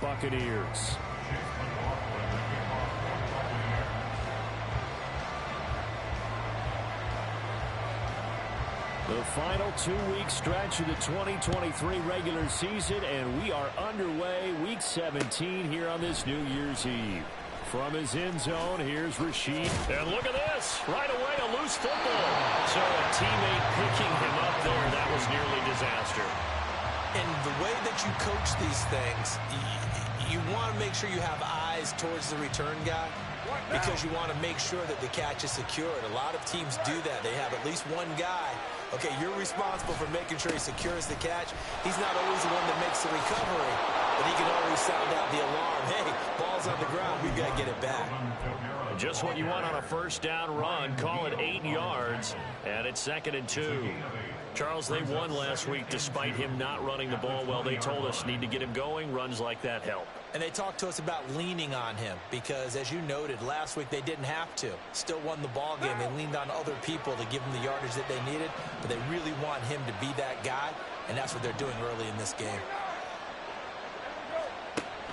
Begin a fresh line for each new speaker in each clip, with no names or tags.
Buccaneers. The final two-week stretch of the 2023 regular season, and we are underway week 17 here on this New Year's Eve. From his end zone, here's Rashid. And look at this. Right away, a loose football. So a teammate picking him up there, that was nearly disaster.
And the way that you coach these things, you want to make sure you have eyes towards the return guy because you want to make sure that the catch is secured. A lot of teams do that. They have at least one guy. Okay, you're responsible for making sure he secures the catch. He's not always the one that makes the recovery, but he can always sound out the alarm. Hey, ball's on the ground. We've got to get it back.
Just what you want on a first down run. Call it 8 yards, and it's 2nd and 2. Charles, they won last week despite him not running the ball well. They told us need to get him going. Runs like that help.
And they talked to us about leaning on him because, as you noted, last week they didn't have to. Still won the ball game. They leaned on other people to give them the yardage that they needed, but they really want him to be that guy, and that's what they're doing early in this game.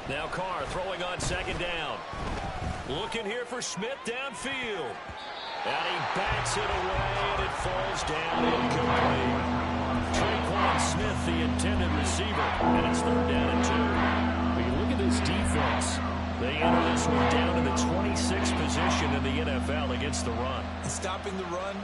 Now Carr throwing on 2nd down. Looking here for Smith downfield. And he backs it away, and it falls down incomplete. Traquan Smith, the intended receiver, and it's 3rd down and 2. When you look at this defense, they enter this one down in the 26th position in the NFL against the run.
And stopping the run,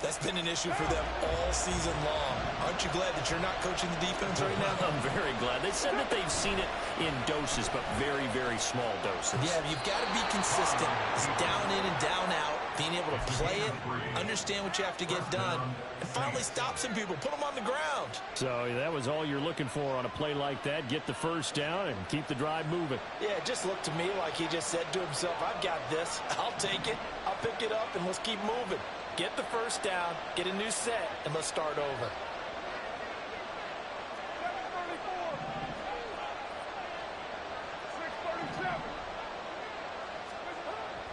that's been an issue for them all season long. Aren't you glad that you're not coaching the defense right now?
I'm very glad. They said that they've seen it in doses, but very, very small doses.
Yeah, you've got to be consistent. It's down in and down out. Being able to play it, understand what you have to get done, and finally stop some people, put them on the ground.
So that was all you're looking for on a play like that. Get the first down and keep the drive moving.
Yeah, it just looked to me like he just said to himself, I've got this. I'll take it. I'll pick it up, and let's keep moving. Get the first down, get a new set, and let's start over.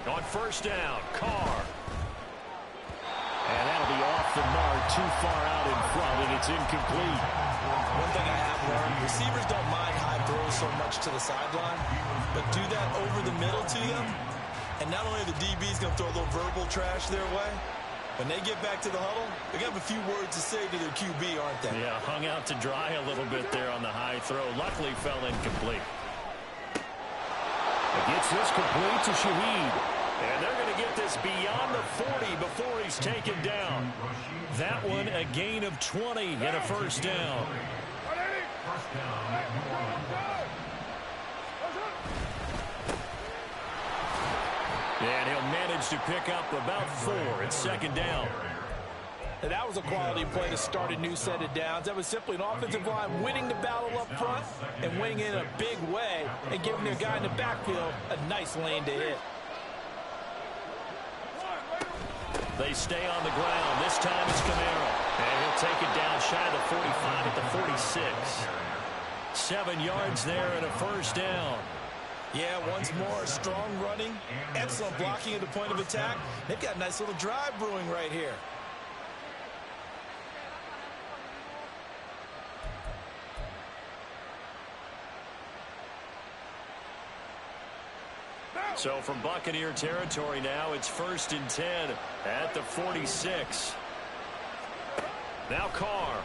On first down, Carr. And that'll be off the mark, too far out in front, and it's incomplete.
One thing I have learned, receivers don't mind high throws so much to the sideline, but do that over the middle to them, and not only are the DBs going to throw a little verbal trash their way, when they get back to the huddle, they're going to have a few words to say to their QB, aren't they?
Yeah, hung out to dry a little bit there on the high throw. Luckily fell incomplete. It gets this complete to Shaheed. And they're going to get this beyond the 40 before he's taken down. That one a gain of 20 and a first down. And he'll manage to pick up about 4 at 2nd down.
And that was a quality play to start a new set of downs. That was simply an offensive line winning the battle up front and winning it in a big way and giving their guy in the backfield a nice lane to hit.
They stay on the ground. This time it's Camaro. And he'll take it down shy of the 45 at the 46. 7 yards there and a first down.
Yeah, once more, strong running, excellent blocking at the point of attack. They've got a nice little drive brewing right here.
So from Buccaneer territory now, it's 1st and 10 at the 46. Now Carr.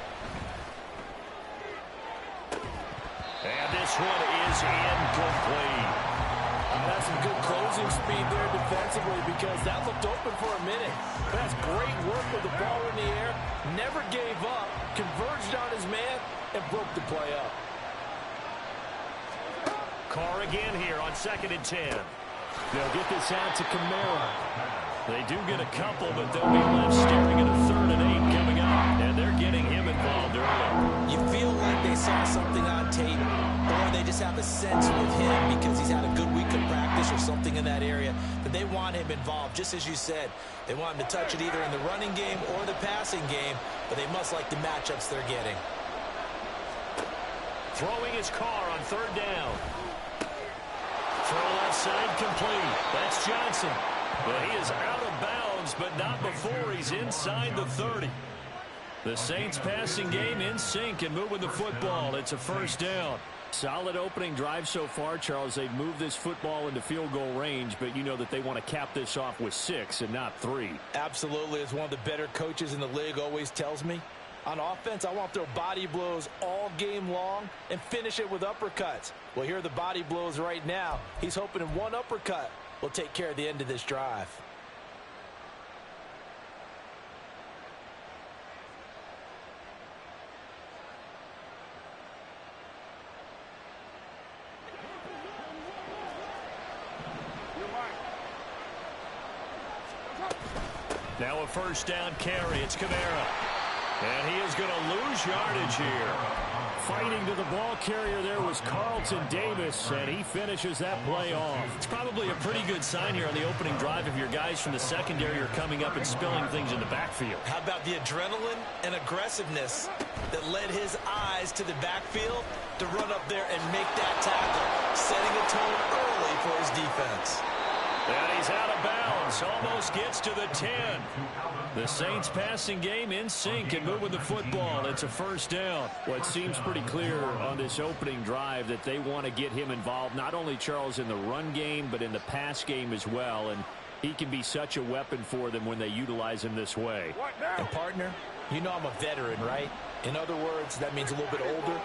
And this one is incomplete.
That's some good closing speed there defensively because that looked open for a minute. But that's great work with the ball in the air. Never gave up, converged on his man, and broke the play up.
Carr again here on 2nd and 10. They'll get this out to Camaro. They do get a couple, but they'll be left staring at a 3rd and 8 coming up. And they're getting him involved early.
You feel like they saw something on tape, or they just have a sense with him because he's had a good week of practice or something in that area that they want him involved. Just as you said, they want him to touch it either in the running game or the passing game, but they must like the matchups they're getting.
Throwing his Carr on 3rd down. Throw left side complete. That's Johnson. But he is out of bounds, but not before he's inside the 30. The Saints passing game in sync and moving the football. It's a first down. Solid opening drive so far, Charles. They've moved this football into field goal range, but you know that they want to cap this off with 6 and not 3.
Absolutely. As one of the better coaches in the league always tells me, on offense, I want to throw body blows all game long and finish it with uppercuts. Well, here are the body blows right now. He's hoping in one uppercut will take care of the end of this drive.
Now a first down carry. It's Kamara. And he is going to lose yardage here. Fighting to the ball carrier there was Carlton Davis, and he finishes that play off.
It's probably a pretty good sign here on the opening drive if your guys from the secondary are coming up and spilling things in the backfield.
How about the adrenaline and aggressiveness that led his eyes to the backfield to run up there and make that tackle, setting a tone early for his defense.
And he's out of bounds. Almost gets to the 10. The Saints passing game in sync and moving the football. It's a first down. Well, it seems pretty clear on this opening drive that they want to get him involved, not only, Charles, in the run game, but in the pass game as well. And he can be such a weapon for them when they utilize him this way.
And, partner, you know I'm a veteran, right? In other words, that means a little bit older.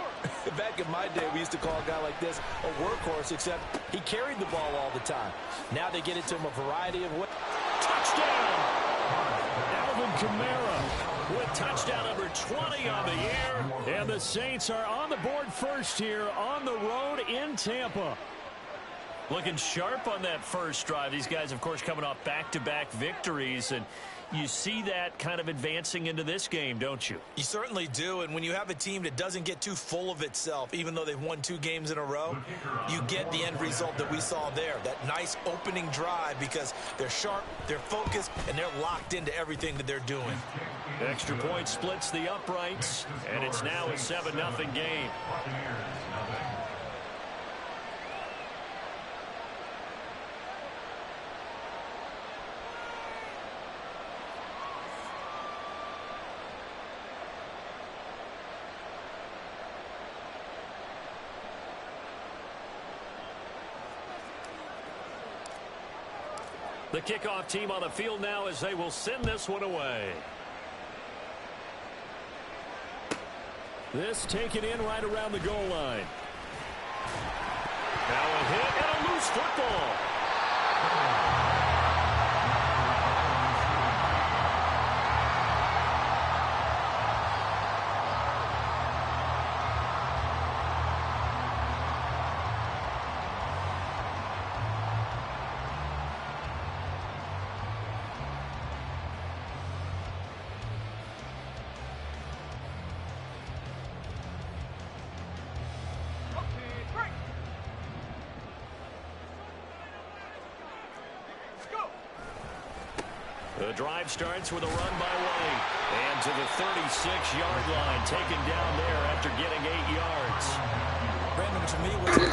Back in my day, we used to call a guy like this a workhorse, except he carried the ball all the time. Now they get it to him a variety of ways.
Touchdown! Alvin Kamara with touchdown number 20 on the year. And the Saints are on the board first here on the road in Tampa.
Looking sharp on that first drive. These guys, of course, coming off back-to-back victories, and you see that kind of advancing into this game, don't you?
You certainly do, and when you have a team that doesn't get too full of itself, even though they've won 2 games in a row, you get the end result that we saw there, that nice opening drive, because they're sharp, they're focused, and they're locked into everything that they're doing.
Extra point splits the uprights, and it's now a 7-0 game. The kickoff team on the field now as they will send this one away. This taken in right around the goal line. Now a hit and a loose football. The drive starts with a run by White. And to the 36-yard line, taken down there after getting 8 yards.
Brandon, to me, what's got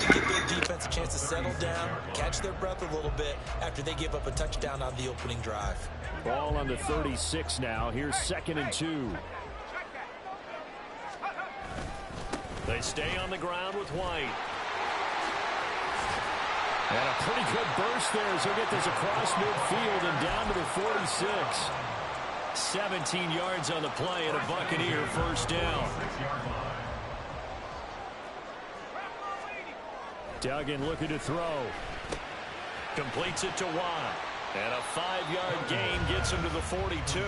to give their defense a chance to settle down, catch their breath a little bit after they give up a touchdown on the opening drive.
Ball on the 36 now. Here's 2nd and 2. They stay on the ground with White. And a pretty good burst there as he'll get this across midfield and down to the 46. 17 yards on the play and a Buccaneer first down. Duggan looking to throw. Completes it to Watt. And a 5-yard gain gets him to the 42.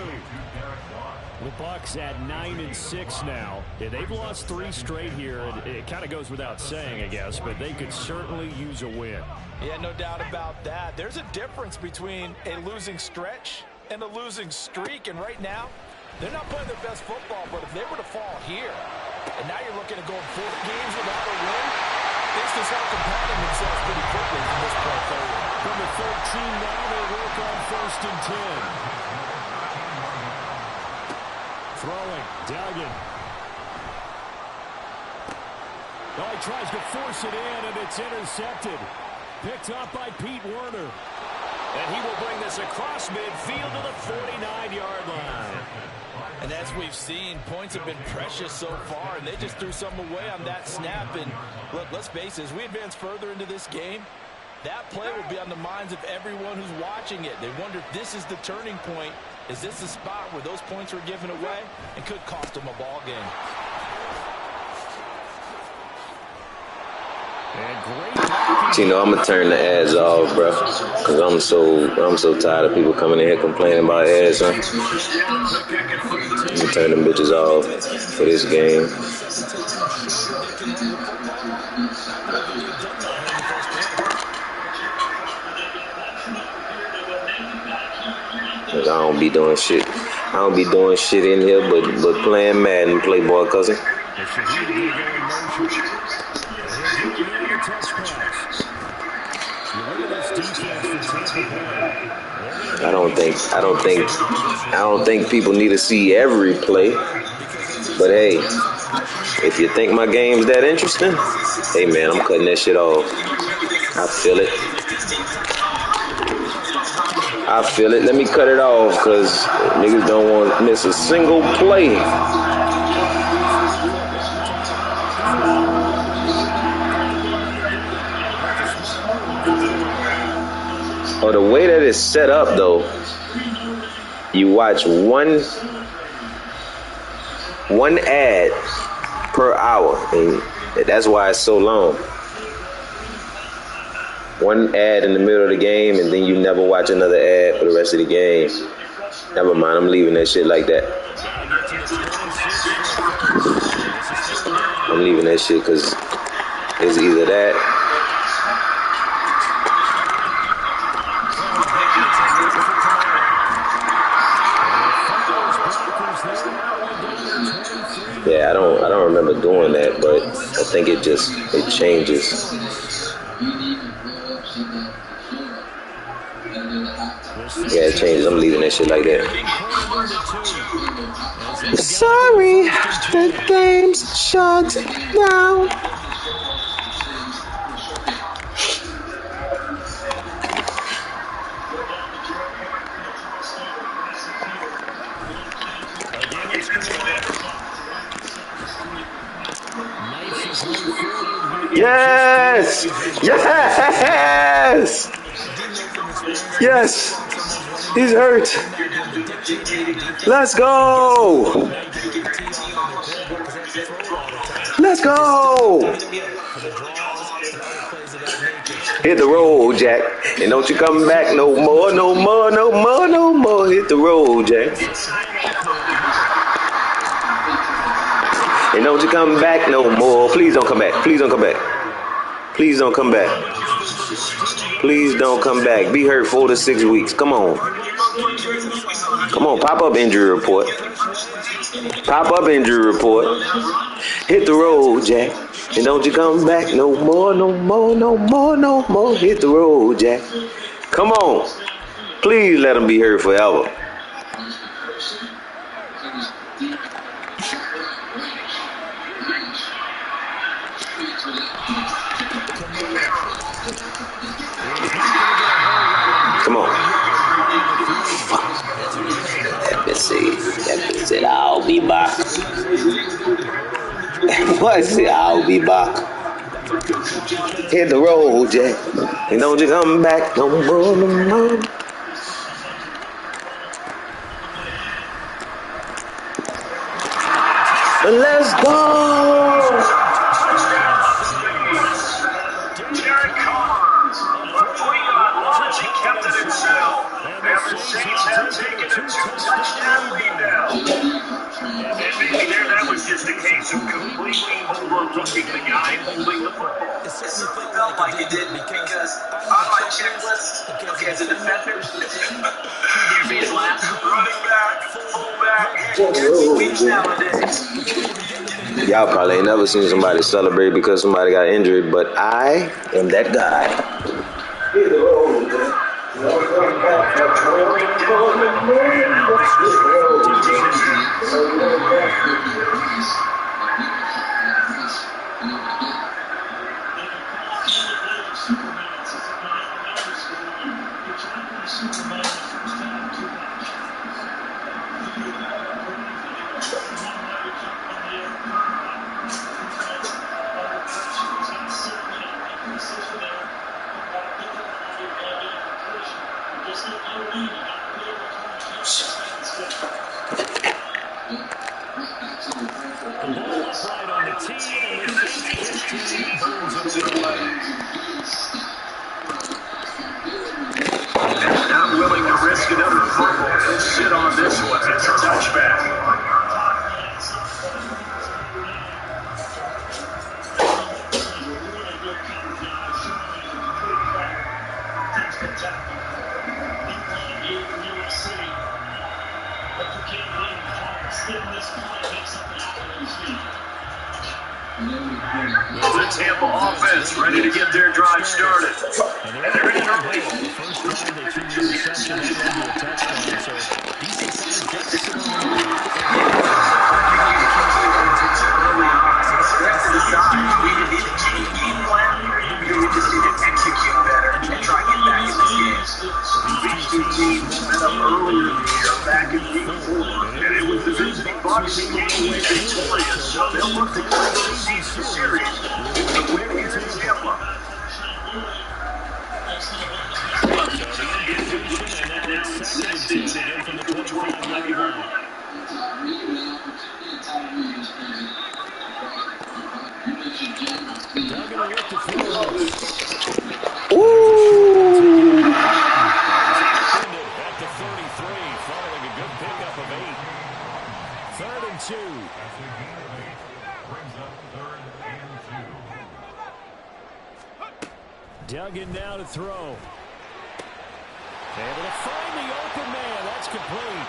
The Bucs at 9-6 now. Yeah, they've lost 3 straight here. It kind of goes without saying, I guess, but they could certainly use a win.
Yeah, no doubt about that. There's a difference between a losing stretch and a losing streak, and right now, they're not playing their best football, but if they were to fall here, and now you're looking at going 4 games without a win, things can start compounding themselves pretty quickly from this point forward.
From the 13 now, they work on 1st and 10. Throwing, Duggan. Oh, he tries to force it in, and it's intercepted. Picked up by Pete Werner. And he will bring this across midfield to the 49-yard line.
And as we've seen, points have been precious so far, and they just threw some away on that snap. And look, let's face it, as we advance further into this game, that play will be on the minds of everyone who's watching it. They wonder if this is the turning point. Is this the spot where those points were given away and could cost them a ball game?
You know, I'm gonna turn the ads off, bro, cause I'm so tired of people coming in here complaining about ads, huh? I'm gonna turn them bitches off for this game. Cause I don't be doing shit. I don't be doing shit in here, but playing Madden, Playboy cousin. I don't think people need to see every play. But hey, if you think my game's that interesting, hey man, I'm cutting that shit off. I feel it. Let me cut it off, cause niggas don't want to miss a single play. Oh, the way that it's set up, though, you watch one ad per hour, and that's why it's so long. One ad in the middle of the game, and then you never watch another ad for the rest of the game. Never mind, I'm leaving that shit like that. I'm leaving that shit because it's either that. Yeah, I don't remember doing that, but I think it changes. Yeah, it changes. I'm leaving that shit like that. Sorry, the game's shut down. Yes! Yes! Yes! He's hurt. Let's go! Let's go! Hit the road, Jack. And don't you come back no more, no more, no more, no more. Hit the road, Jack. And don't you come back no more. Please don't come back. Please don't come back. Please don't come back. Please don't come back. Be hurt 4 to 6 weeks. Come on. Come on. Pop up injury report. Pop up injury report. Hit the road, Jack. And don't you come back no more, no more, no more, no more. Hit the road, Jack. Come on. Please let him be hurt forever. Come on. That bitch said, I'll be back. What said, I'll be back. Hit the road, Jack. And don't you come back no more, no more. Let's go.
Saints have taken a 2-touchdown lead now. And maybe that was just a case of completely overlooking the guy holding the football.
It certainly felt like it did because on my checklist, okay, as a defender, QB's last running back, fullback, every week nowadays.
Y'all probably ain't never seen somebody celebrate because somebody got injured, but I am that guy.
So the Tampa offense ready to get their drive started. And they're in it early.
First drive, they threw the interception and led to a touchdown, so decent-sized deficit on the night.
Rest of the side, we didn't need to change game plan. We just need to execute better and try to get back in this game.
These two teams met up earlier in the year back in week 4. And it was the visiting Bucs who came away victorious. So they'll look to close the season series with a win here in Tampa.
Ooh.
At the 33, following a good pickup of 8. 3rd and 2. Duggan now to throw. Able to find the open man. That's complete.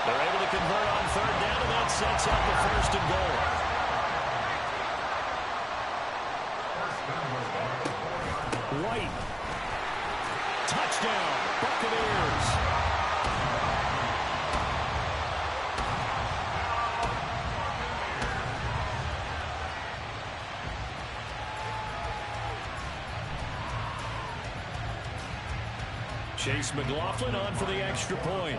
They're able to convert on 3rd down, and that sets up the 1st and goal. White. Touchdown, Buccaneers. Chase McLaughlin on for the extra point.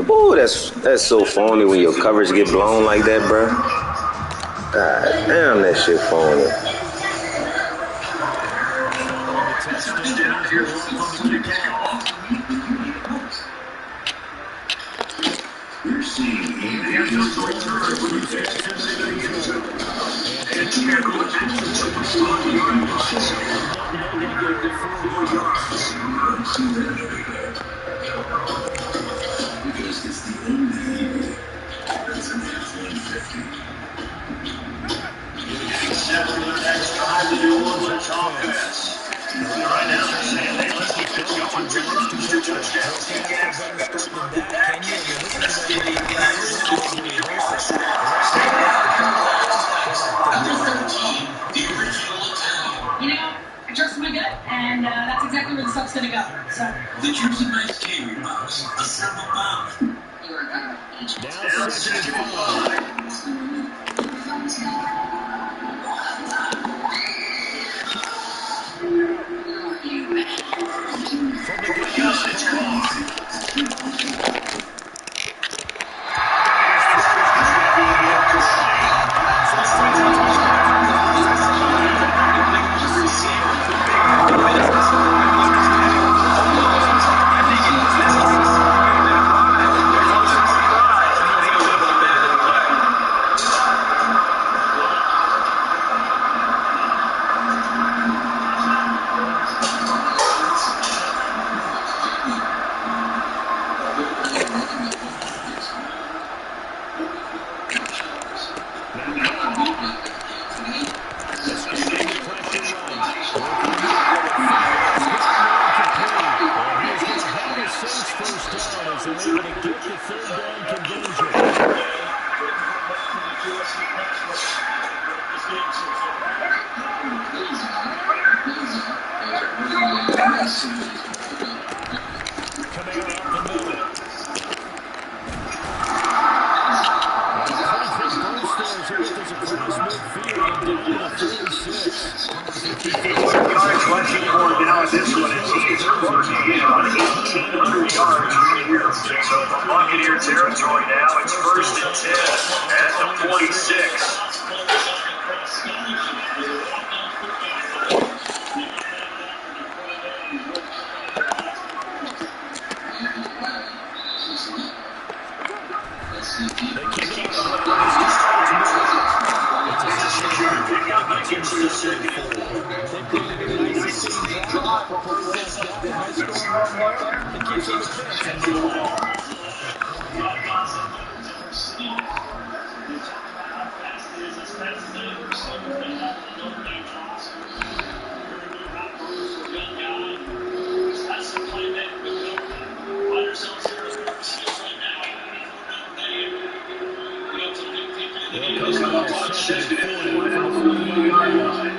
Ooh, that's so phony when your coverage get blown like that, bro. God damn, that shit phony.
We're seeing because it's the only year that's an F-150. After the next drive, the New Orleans offense. Right now, they're saying they let's keep going. 2 touchdowns.
You know, I trust my gut, and that's exactly where the stuff's going to go. So.
The Jersey Mike's Gaming Box, a simple box.
You are good.
Now 2nd and
Territory now. It's 1st and 10 at the 46. They'll come up on 2nd and 4 from the 49-yard line.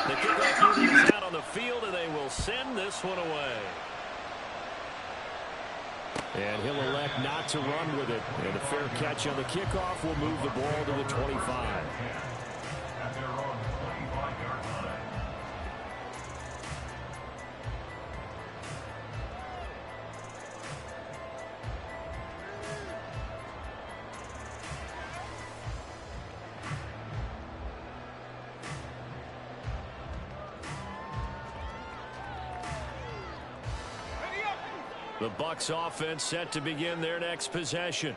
The kickoff unit is out on the field, and they will send this one away.
And he'll elect not to run with it. And a fair catch on the kickoff will move the ball to the 25. The Bucs offense set to begin their next possession.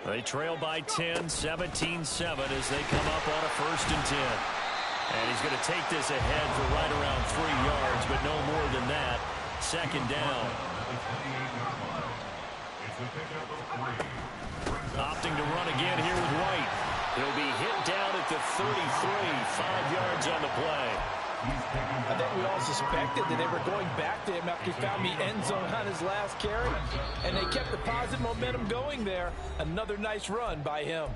They trail by 10, 17-7 as they come up on a 1st and 10. And he's going to take this ahead for right around 3 yards, but no more than that. 2nd down. Opting to run again here with White. He'll be hit down at the 33, 5 yards on the play.
I think we all suspected that they were going back to him after he found the end zone on his last carry, and they kept the positive momentum going there. Another nice run by him.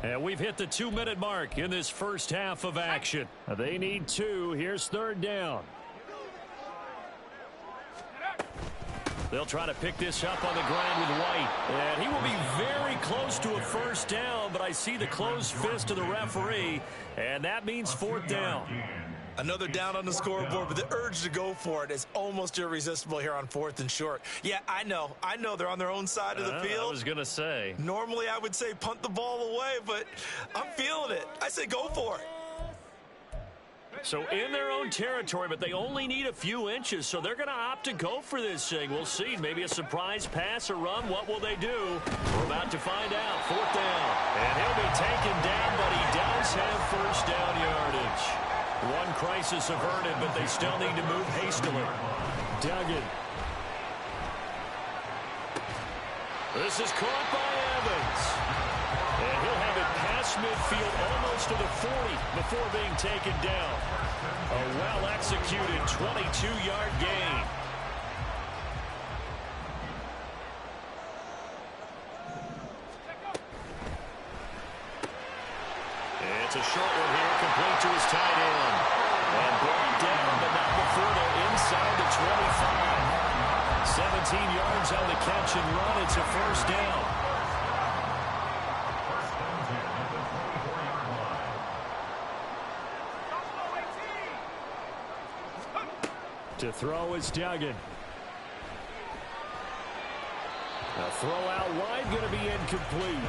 And we've hit the 2-minute mark in this first half of action. They need 2. Here's 3rd down. They'll try to pick this up on the ground with White. And he will be very close to a 1st down, but I see the closed fist of the referee, and that means 4th down.
Another down on the scoreboard, but the urge to go for it is almost irresistible here on 4th and short. Yeah, I know they're on their own side of the field.
I was going to say.
Normally I would say punt the ball away, but I'm feeling it. I say go for it.
So in their own territory, but they only need a few inches, so they're going to opt to go for this thing. We'll see. Maybe a surprise pass or run. What will they do? We're about to find out. 4th down. And he'll be taken down, but he does have 1st down yardage. One crisis averted, but they still need to move hastily. Duggan. This is caught by Evans. And he'll have it past midfield almost to the 40 before being taken down. A well-executed 22-yard gain. It's a short one here, complete to his tight end. And brought down, but not before they're inside the 25. 17 yards on the catch and run. It's a 1st down. To throw is Duggan. A throw out wide, going to be incomplete.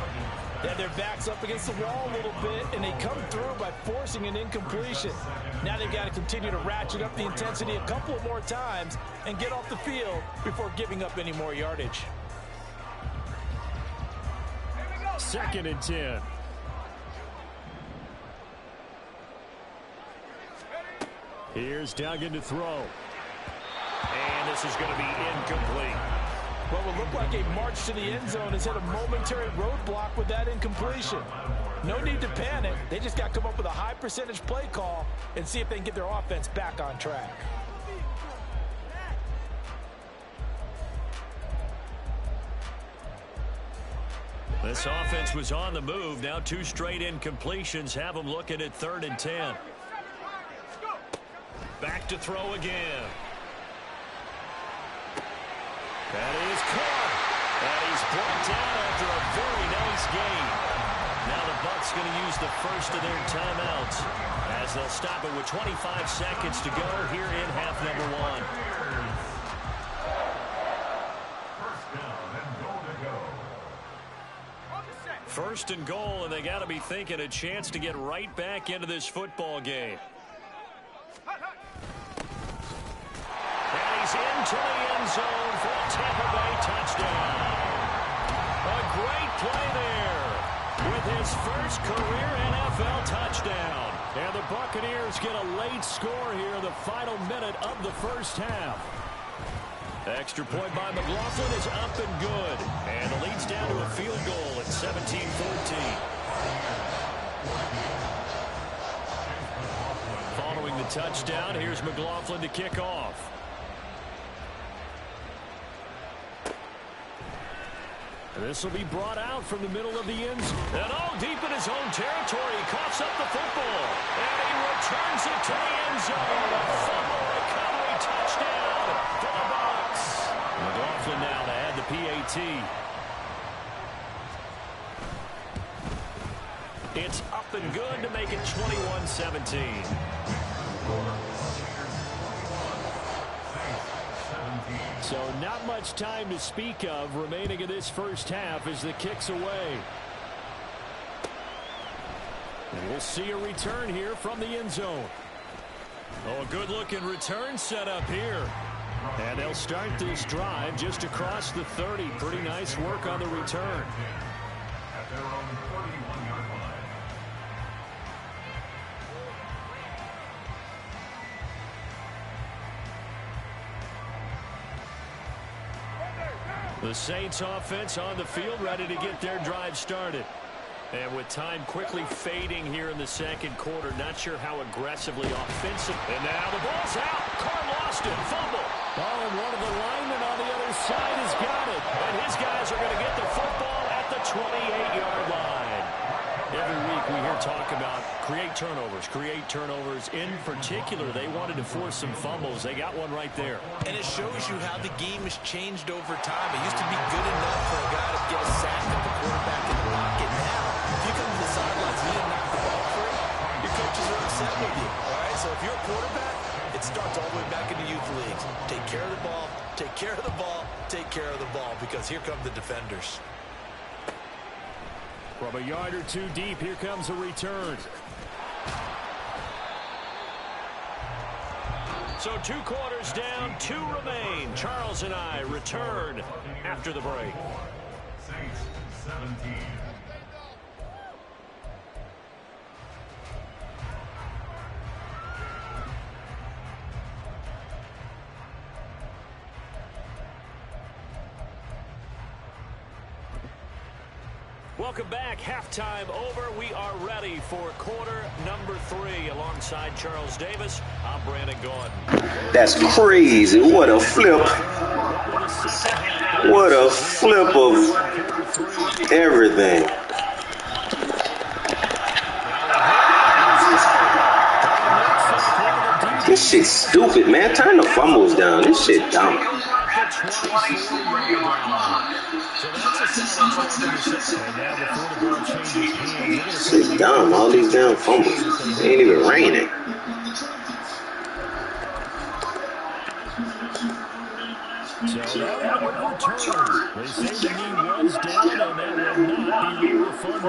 Yeah, their back's up against the wall a little bit, and they come through by forcing an incompletion. Now they've got to continue to ratchet up the intensity a couple of more times and get off the field before giving up any more yardage.
2nd and 10. Here's Duggan to throw. And this is going to be incomplete.
What will look like a march to the end zone has hit a momentary roadblock with that incompletion. No need to panic. They just got to come up with a high percentage play call and see if they can get their offense back on track.
This offense was on the move. Now 2 straight incompletions have them looking at 3rd and 10. Back to throw again. And he is caught. And he's brought down after a very nice gain. Now the Bucs going to use the first of their timeouts as they'll stop it with 25 seconds to go here in half number 1. First and goal, and they got to be thinking a chance to get right back into this football game. And he's into the end zone for a Tampa Bay touchdown. A great play there with his first career NFL touchdown. And the Buccaneers get a late score here in the final minute of the first half. Extra point by McLaughlin is up and good. And the lead's down to a field goal at 17-14. Following the touchdown, here's McLaughlin to kick off. This will be brought out from the middle of the end zone. And all deep in his own territory. He coughs up the football. And he returns it to the end zone. A fumble recovery touchdown for the Bucs. McLaughlin now to add the PAT. It's up and good to make it 21-17. So not much time to speak of remaining in this first half as the kick's away. And we'll see a return here from the end zone. Oh, a good-looking return set up here. And they'll start this drive just across the 30. Pretty nice work on the return.
At their own 31-yard line.
The Saints offense on the field ready to get their drive started. And with time quickly fading here in the second quarter, not sure how aggressively offensive. And now the ball's out. Carr lost it. Fumble. Oh, and one of the linemen on the other side has got it. And his guys are going to get the football at the 28-yard line. Every week we hear talk about create turnovers. In particular, they wanted to force some fumbles. They got one right there.
And it shows you how the game has changed over time. It used to be good enough for a guy to get a sack of the quarterback in the pocket. Now, if you come to the sidelines and you didn't knock the ball free, your coaches are upset with you. All right, so if you're a quarterback, it starts all the way back in the youth leagues. Take care of the ball, take care of the ball, take care of the ball, because here come the defenders.
From a yard or two deep, here comes a return. So 2 quarters down, 2 remain. Charles and I return after the break.
Saints 17.
Welcome back. Halftime over. We are ready for quarter number 3. Alongside Charles Davis, I'm Brandon Gordon.
That's crazy. What a flip. What a flip of everything. This shit's stupid, man. Turn the fumbles down. This shit dumb.
24-yard line.
Shit dumb. All these damn fumbles. They ain't even raining.
So that would return. They say the knee was down, and that will not be refunded.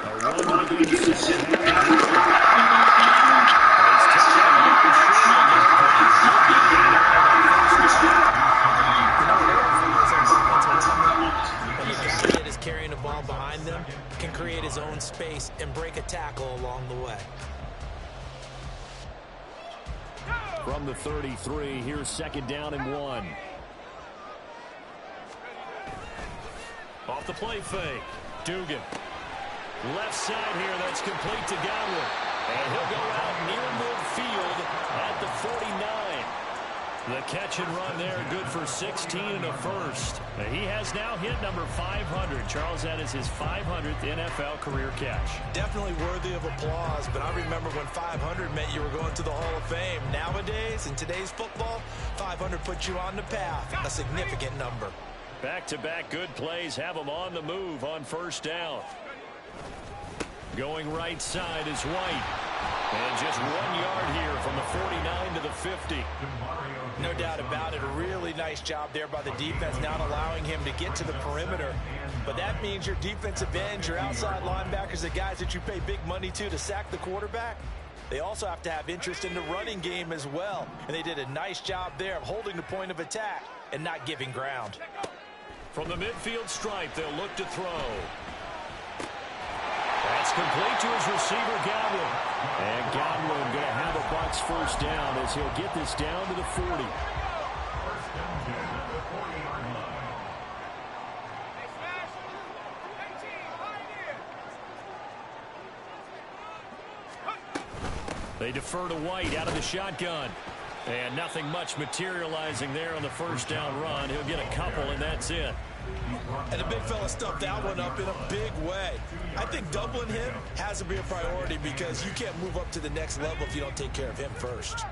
A run against
that is carrying the ball behind them can create his own space and break a tackle along the way.
From the 33, here's 2nd down and 1. Off the play fake. Dugan. Left side here, that's complete to Godwin. And he'll go out near midfield at the 49. The catch and run there, good for 16 and a first. He has now hit number 500. Charles, that is his 500th NFL career catch.
Definitely worthy of applause, but I remember when 500 meant you were going to the Hall of Fame. Nowadays, in today's football, 500 puts you on the path, a significant number.
Back-to-back good plays have him on the move on first down. Going right side is White. And just 1 yard here from the 49 to the 50.
No doubt about it. A really nice job there by the defense, not allowing him to get to the perimeter. But that means your defensive ends, your outside linebackers, the guys that you pay big money to sack the quarterback, they also have to have interest in the running game as well. And they did a nice job there of holding the point of attack and not giving ground.
From the midfield stripe, they'll look to throw. That's complete to his receiver, Godwin. And Godwin going to have a Bucs first down as he'll get this down to the 40. They defer to White out of the shotgun. And nothing much materializing there on the first down run. He'll get a couple, and that's it.
And the big fella stuffed that one up in a big way. I think doubling him has to be a priority because you can't move up to the next level if you don't take care of him first.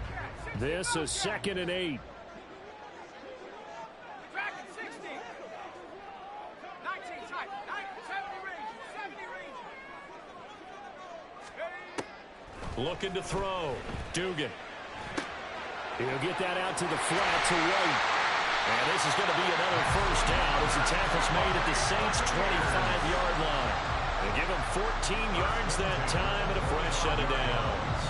This is 2nd and 8. Looking to throw. Dugan. He'll get that out to the flat to White. And this is going to be another first down as the tackle's made at the Saints' 25-yard line. They give him 14 yards that time and a fresh set of downs.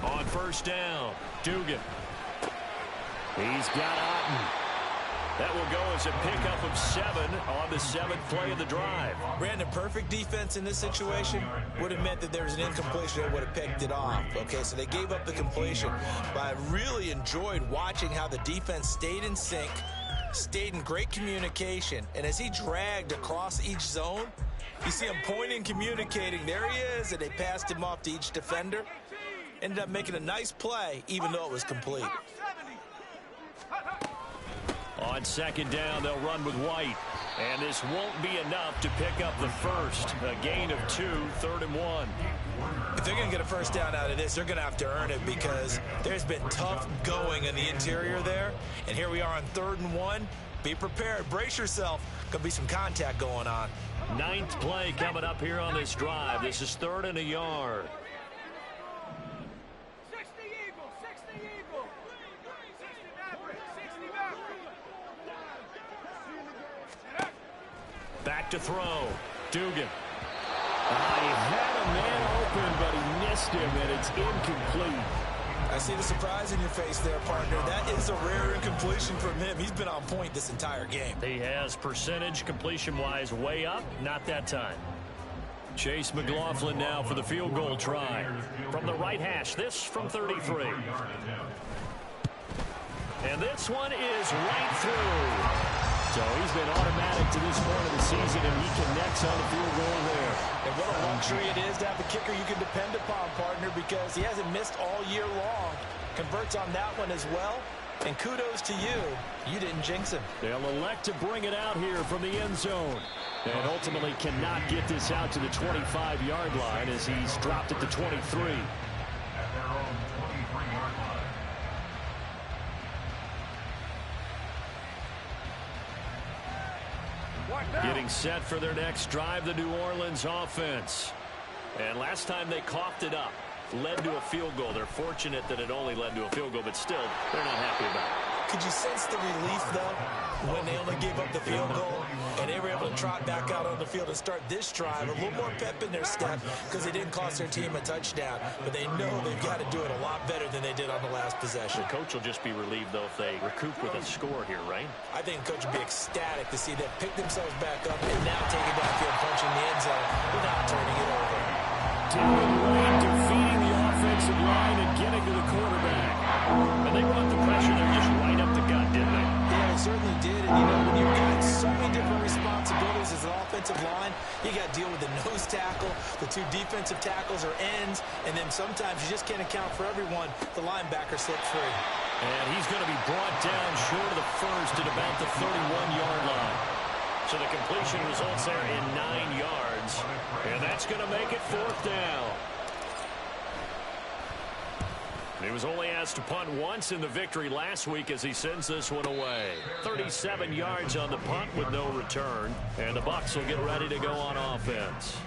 On first down, Dugan. He's got Otten. That will go as a pickup of 7 on the 7th play of the drive.
Brandon, perfect defense in this situation would have meant that there was an incompletion that would have picked it off. Okay, so they gave up the completion. But I really enjoyed watching how the defense stayed in sync, stayed in great communication. And as he dragged across each zone, you see him pointing, communicating. There he is, and they passed him off to each defender. Ended up making a nice play, even though it was complete.
On second down, they'll run with White. And this won't be enough to pick up the first. A gain of 2, 3rd and 1.
If they're going to get a first down out of this, they're going to have to earn it because there's been tough going in the interior there. And here we are on 3rd and 1. Be prepared. Brace yourself. Going to be some contact going on.
9th play coming up here on this drive. This is 3rd and a yard. Back to throw. Dugan. He had a man open, but he missed him, and it's incomplete.
I see the surprise in your face there, partner. That is a rare incompletion from him. He's been on point this entire game.
He has percentage completion-wise way up. Not that time. Chase McLaughlin now for the field goal try. From the right hash, this from 33. And this one is right through. So he's been automatic to this point of the season, and he connects on the field goal there.
And what a luxury it is to have a kicker you can depend upon, partner, because he hasn't missed all year long. Converts on that one as well. And kudos to you. You didn't jinx him.
They'll elect to bring it out here from the end zone. And ultimately cannot get this out to the 25-yard line as he's dropped at the 23. Getting set for their next drive, the New Orleans offense. And last time they coughed it up, led to a field goal. They're fortunate that it only led to a field goal, but still, they're not happy about it.
Could you sense the relief, though, when they only gave up the field goal and they were able to trot back out on the field and start this drive? A little more pep in their step because they didn't cost their team a touchdown, but they know they've got to do it a lot better than they did on the last possession.
The coach will just be relieved, though, if they recoup with a score here, right?
I think the coach would be ecstatic to see them pick themselves back up and now take it downfield, punching the end zone without turning it over.
Defeating the offensive line and getting to the quarterback. And they brought the pressure there just right up the gut, didn't they?
Yeah, they certainly did. And, you know, when you've got so many
line, you got to deal with the nose tackle, the two defensive tackles or ends, and then sometimes you just can't account for everyone. The linebacker slips free.
And he's going to be brought down short of the first at about the 31-yard line. So the completion results there in 9 yards. And that's going to make it 4th down. He was only asked to punt once in the victory last week as he sends this one away. 37 yards on the punt with no return. And the Bucs will get ready to go on offense.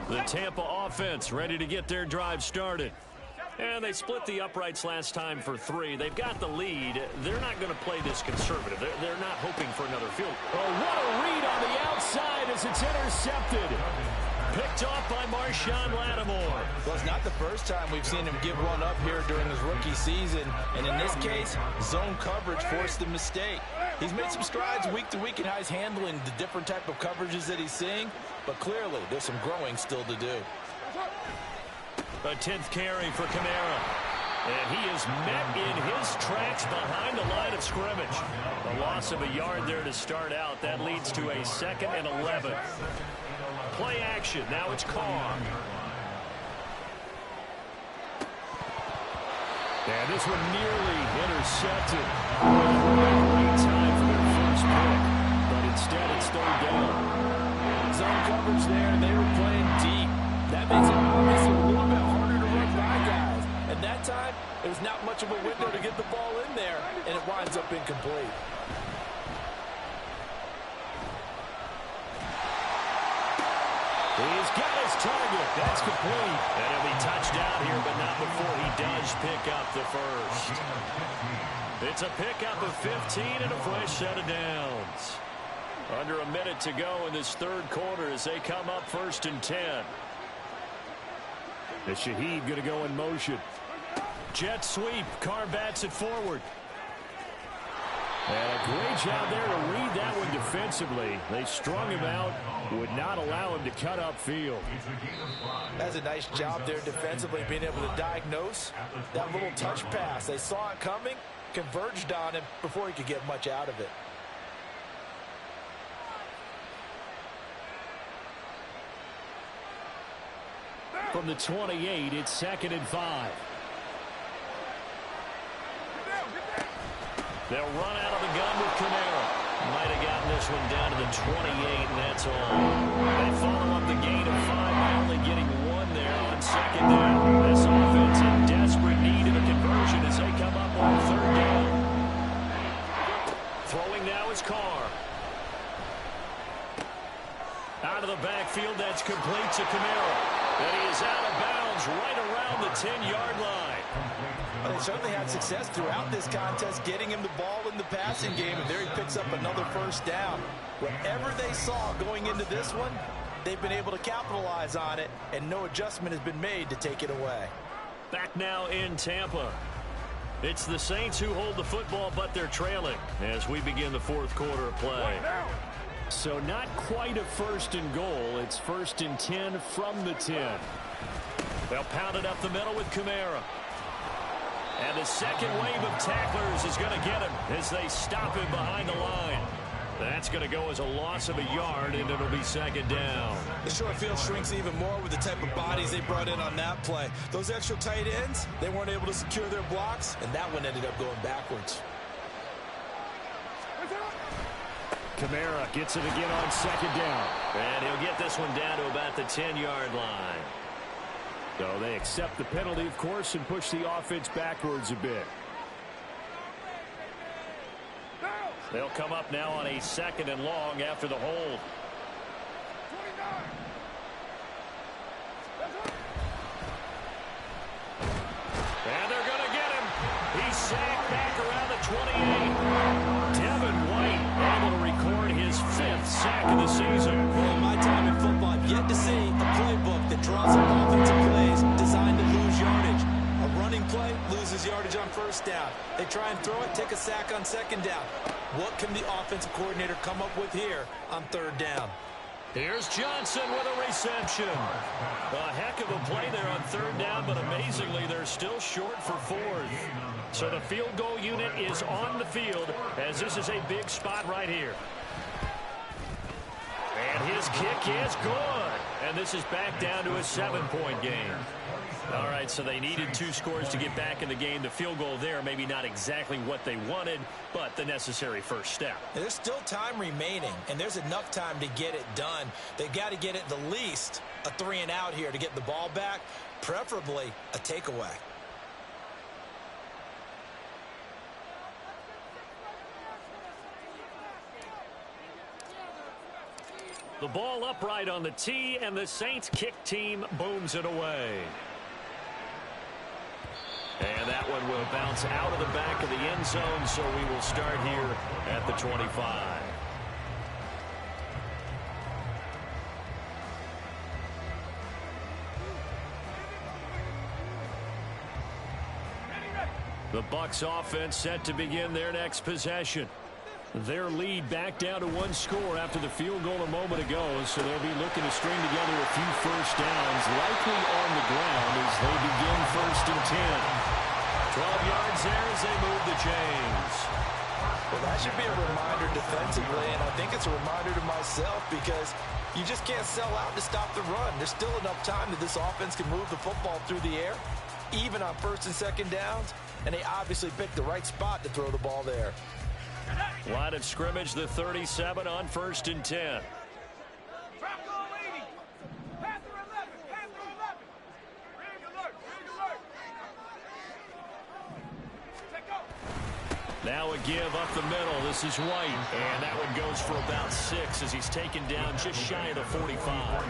The Tampa offense ready to get their drive started. And they split the uprights last time for 3. They've got the lead. They're not going to play this conservative. They're not hoping for another field. Oh, what a read on the outside as it's intercepted. Picked off by Marshawn Lattimore.
Well, it's not the first time we've seen him give one up here during his rookie season. And in this case, zone coverage forced the mistake. He's made some strides week to week in how he's handling the different type of coverages that he's seeing. But clearly, there's some growing still to do.
A 10th carry for Kamara. And he is met in his tracks behind the line of scrimmage. A loss of a yard there to start out. That leads to a 2nd and 11. Play action. Now it's Carr. And this one nearly intercepted. Great time for their first pick. But instead it's 3rd down.
Zone coverage there. They were playing deep. That makes it obviously a little bit harder to run by guys. And that time, there's not much of a window to get the ball in there, and it winds up incomplete.
He's got his target. That's complete. And he'll be touched out here, but not before he does pick up the first. It's a pickup of 15 and a fresh set of downs. Under a minute to go in this 3rd quarter as they come up 1st and 10. The Shaheed going to go in motion. Jet sweep. Carr bats it forward. And a great job there to read that one defensively. They strung him out, would not allow him to cut upfield.
That's a nice job there defensively, being able to diagnose that little touch pass. They saw it coming, converged on him before he could get much out of it.
From the 28, it's 2nd and 5. They'll run out of the gun with Kamara. Might have gotten this one down to the 28, and that's all. They follow up the gain of 5 by only getting 1 there on 2nd down. This offense in desperate need of a conversion as they come up on 3rd down. Throwing now is Carr. Out of the backfield, that's complete to Kamara. And he is out of bounds right around the 10-yard line.
Well, they certainly had success throughout this contest, getting him the ball in the passing game, and there he picks up another 1st down. Whatever they saw going into this one, they've been able to capitalize on it, and no adjustment has been made to take it away.
Back now in Tampa. It's the Saints who hold the football, but they're trailing as we begin the 4th quarter of play. So not quite a 1st and goal. It's 1st and 10 from the 10. They'll pound it up the middle with Kamara. And the second wave of tacklers is going to get him as they stop him behind the line. That's going to go as a loss of a yard, and it'll be 2nd down.
The short field shrinks even more with the type of bodies they brought in on that play. Those extra tight ends, they weren't able to secure their blocks, and that one ended up going backwards.
Kamara gets it again on 2nd down. And he'll get this one down to about the 10-yard line. So they accept the penalty, of course, and push the offense backwards a bit. They'll come up now on a 2nd and long after the hold. And they're going to get him. He's sacked back around the 28. Devin White able to record his 5th sack of the season.
Well, in my time in football, I've yet to see a playbook that draws up offensive plays designed to lose yardage. A running play loses yardage on 1st down. They try and throw it, take a sack on 2nd down. What can the offensive coordinator come up with here on 3rd down?
Here's Johnson with a reception. A heck of a play there on 3rd down, but amazingly, they're still short for 4th. So the field goal unit is on the field as this is a big spot right here. kick is good. And this is back down to a 7-point game. All right, so they needed 2 scores to get back in the game. The field goal there, maybe not exactly what they wanted, but the necessary first step.
There's still time remaining, and there's enough time to get it done. They've got to get at the least a 3-and-out here to get the ball back, preferably a takeaway.
The ball upright on the tee, and the Saints kick team booms it away. And that one will bounce out of the back of the end zone, so we will start here at the 25. The Bucs offense set to begin their next possession. Their lead back down to 1 score after the field goal a moment ago, so they'll be looking to string together a few first downs, likely on the ground as they begin 1st and 10. 12 yards there as they move the chains.
Well, that should be a reminder defensively, and I think it's a reminder to myself because you just can't sell out to stop the run. There's still enough time that this offense can move the football through the air, even on 1st and 2nd downs, and they obviously picked the right spot to throw the ball there.
Line of scrimmage, the 37 on 1st and 10. Now a give up the middle. This is White. And that one goes for about 6 as he's taken down just shy of the 45.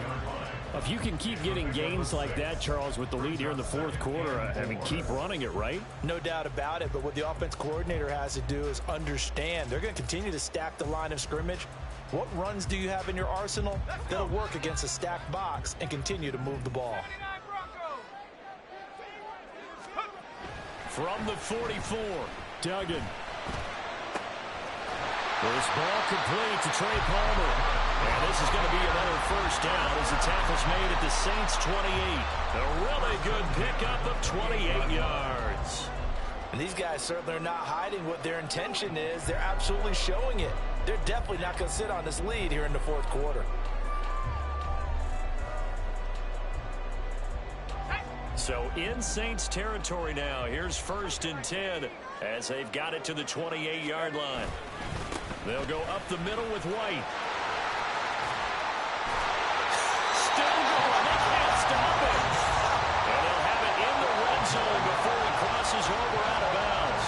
If you can keep getting gains like that, Charles, with the lead here in the 4th quarter, I mean, keep running it, right?
No doubt about it, but what the offense coordinator has to do is understand they're going to continue to stack the line of scrimmage. What runs do you have in your arsenal that'll work against a stacked box and continue to move the ball?
From the 44, Duggan. First ball complete to Trey Palmer. And this is going to be another first down as the tackle's made at the Saints' 28. A really good pickup of 28 yards.
And these guys certainly are not hiding what their intention is. They're absolutely showing it. They're definitely not going to sit on this lead here in the 4th quarter.
So in Saints territory now. Here's 1st and 10 as they've got it to the 28-yard line. They'll go up the middle with White. Still going. They can't stop it. And they'll have it in the red zone before he crosses over out of bounds.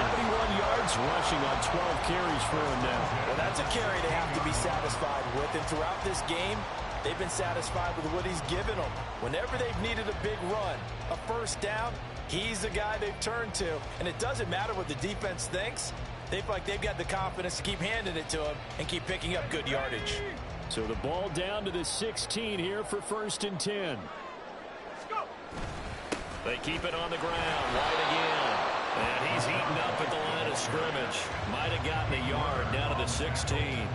71 yards rushing on 12 carries for him now.
Well, that's a carry they have to be satisfied with. And throughout this game, they've been satisfied with what he's given them. Whenever they've needed a big run, a first down, he's the guy they've turned to. And it doesn't matter what the defense thinks. They feel like they've got the confidence to keep handing it to him and keep picking up good yardage.
So the ball down to the 16 here for 1st and 10. They keep it on the ground. White again. And he's eaten up at the line of scrimmage. Might have gotten a yard down to the 16.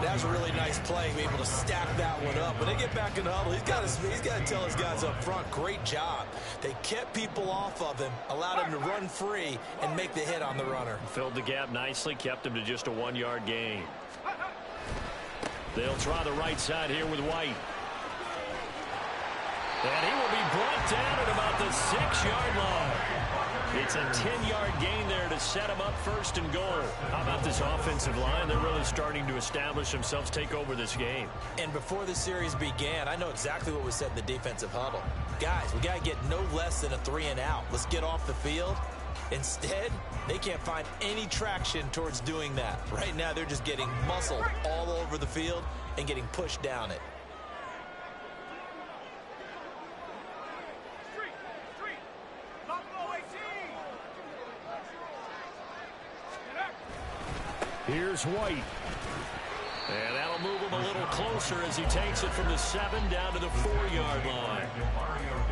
That was a really nice play, be able to stack that one up. When they get back in the huddle, he's got to tell his guys up front, great job. They kept people off of him, allowed him to run free and make the hit on the runner.
Filled the gap nicely, kept him to just a 1-yard gain. They'll try the right side here with White. And he will be brought down at about the 6-yard line. It's a 10-yard gain there to set him up 1st and goal. How about this offensive line? They're really starting to establish themselves, take over this game.
And before the series began, I know exactly what was said in the defensive huddle. Guys, we got to get no less than a 3-and-out. Let's get off the field. Instead, they can't find any traction towards doing that. Right now, they're just getting muscled all over the field and getting pushed down it.
Here's White. And that'll move him a little closer as he takes it from the 7 down to the 4-yard line.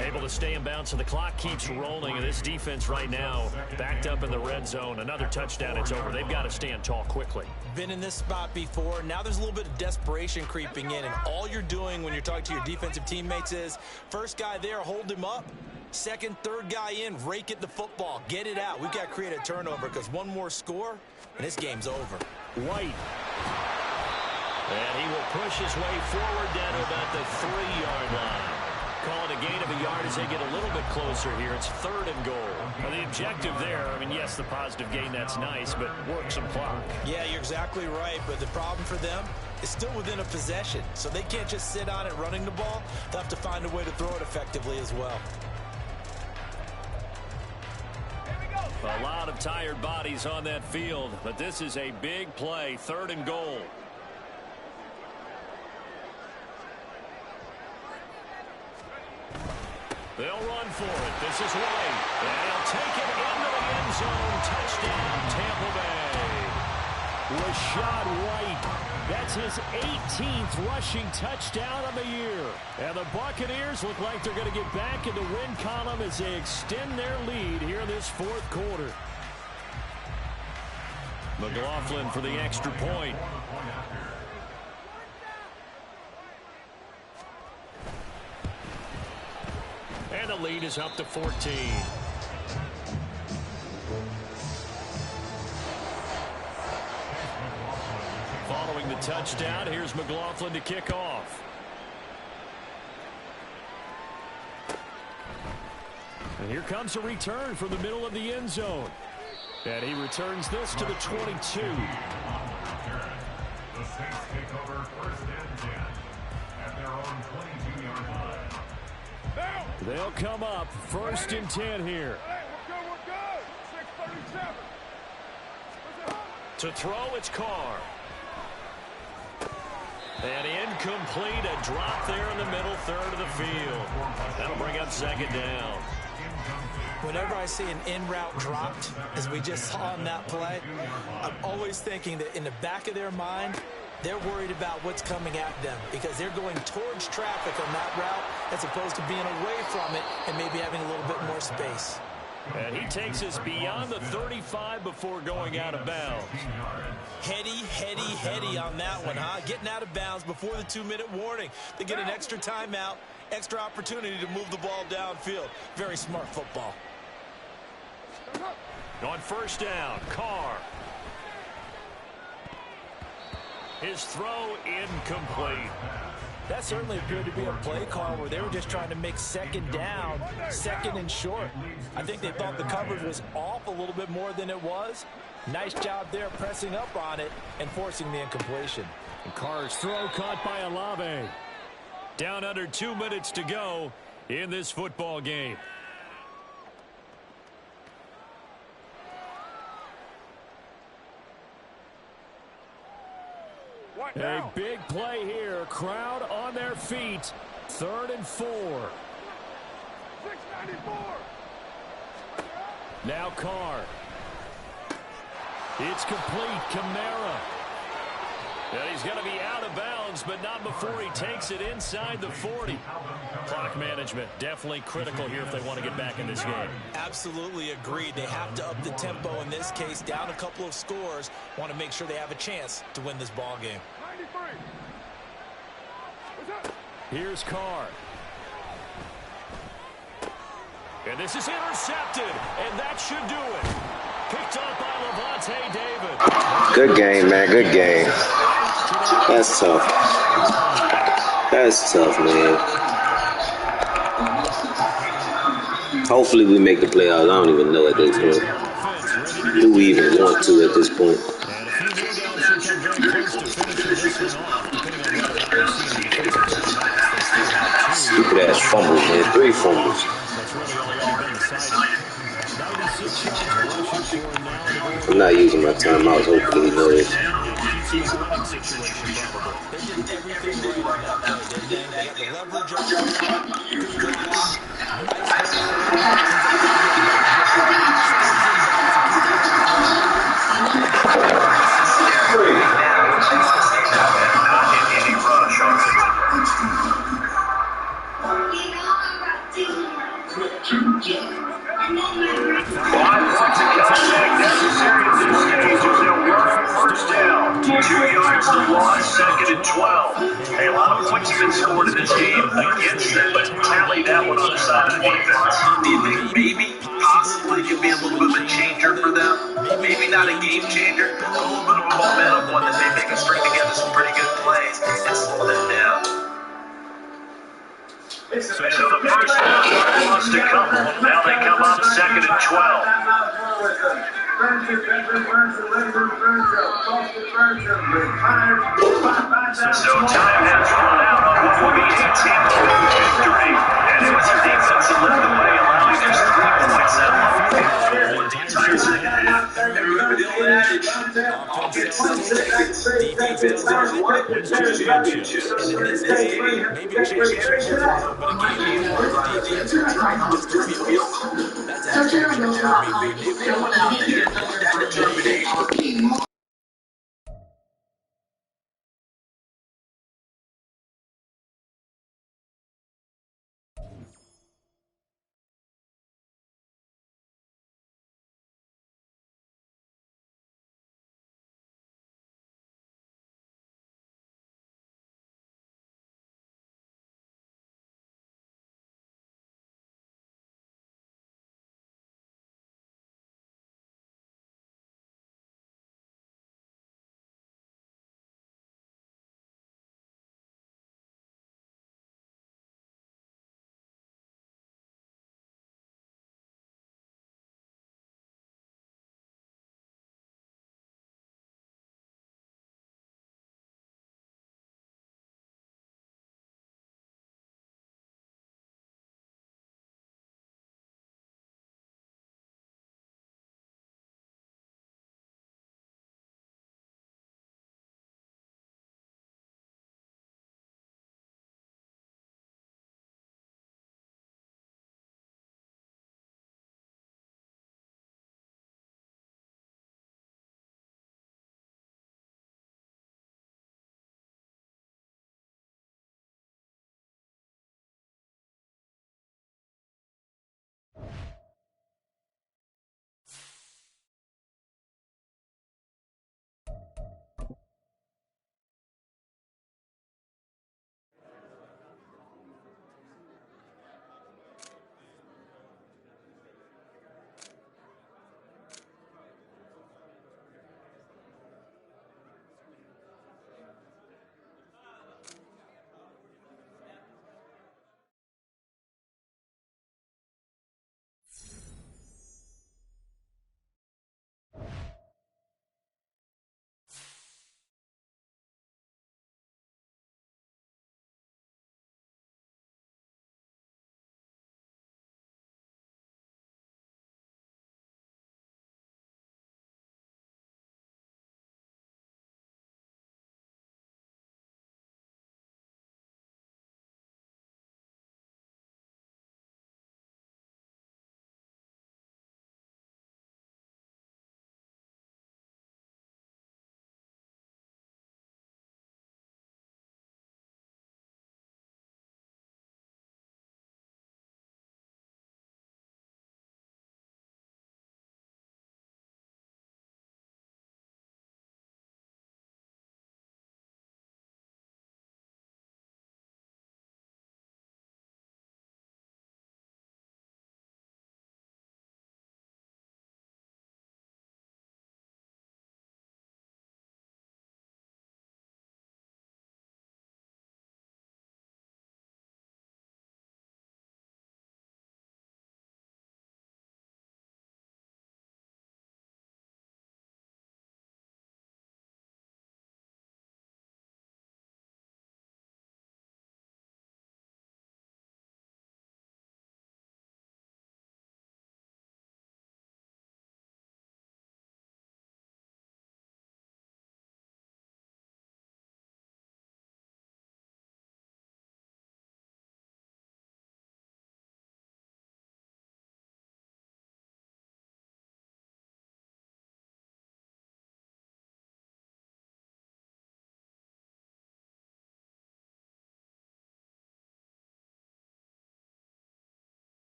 Able to stay in bounds, so the clock keeps rolling. And this defense right now backed up in the red zone. Another touchdown, it's over. They've got to stand tall quickly.
Been in this spot before. Now there's a little bit of desperation creeping in. And all you're doing when you're talking to your defensive teammates is, first guy there, hold him up. Second, third guy in, rake at the football. Get it out. We've got to create a turnover because one more score, and this game's over.
White. And he will push his way forward down to about the 3-yard line. Calling a gain of a yard as they get a little bit closer here. It's 3rd and goal.
Well, the objective there, I mean, yes, the positive gain, that's nice, but work some clock.
Yeah, you're exactly right, but the problem for them is still within a possession, so they can't just sit on it running the ball. They'll have to find a way to throw it effectively as well.
A lot of tired bodies on that field, but this is a big play, 3rd and goal. They'll run for it. This is White. And he'll take it into the end zone. Touchdown, Tampa Bay.
Rashad White. That's his 18th rushing touchdown of the year. And the Buccaneers look like they're going to get back in the win column as they extend their lead here in this 4th quarter.
McLaughlin for the extra point.
And the lead is up to 14.
Following the touchdown, here's McLaughlin to kick off.
And here comes a return from the middle of the end zone. And he returns this to the 22.
The Saints take over 1st and 10 at their own 22-yard line.
They'll come up 1st and 10 here.
To throw, it's Carr. And incomplete, a drop there in the middle 3rd of the field. That'll bring up 2nd down.
Whenever I see an in-route dropped, as we just saw in that play, I'm always thinking that in the back of their mind, they're worried about what's coming at them because they're going towards traffic on that route as opposed to being away from it and maybe having a little bit more space.
And he takes us beyond the 35 before going out of bounds.
Heady on that one, huh? Getting out of bounds before the 2-minute warning. They get an extra timeout, extra opportunity to move the ball downfield. Very smart football.
On 1st down, Carr. His throw incomplete.
That certainly appeared to be a play call where they were just trying to make 2nd down, 2nd and short. I think they thought the coverage was off a little bit more than it was. Nice job there pressing up on it and forcing the incompletion.
And Carr's throw caught by Olave.
Down under 2 minutes to go in this football game.
A big play here. Crowd on their feet. 3rd and 4. 694. Now Carr. It's complete. Kamara.
And he's going to be out of bounds, but not before he takes it inside the 40. Clock management definitely critical here if they want to get back in this game.
Absolutely agreed. They have to up the tempo in this case. Down a couple of scores. Want to make sure they have a chance to win this ball game.
Here's Carr.
And this is intercepted, and that should do it. Picked up by Levante David.
Good game, man. Good game. That's tough. That's tough, man. Hopefully we make the playoffs. I don't even know at this point. Do we even want to at this point? Stupid ass fumbles, man. 3 fumbles. I'm not using my timeouts. Hopefully he knows.
First down, 2 yards to loss, 2nd and 12. Hey, a lot of points have been scored in this game against them, but tally that one on the side of defense.
Do you think maybe, possibly, could be a little bit of a changer for them? Maybe not a game changer, but a little bit of a momentum one that they can string together some pretty good plays.
So the first half was to come. Now they come up 2nd and 12. So time has run out on what will be a T-Mobile victory. And it was the defense that led the way, allowing just 3 points that long for the entire second half.
Remember the old adage, offense takes it, defense does it, wins two championships. And in this day, maybe a championship is over, but a game won, defense is trying just to feel. That's actually a job. I mean, they went out there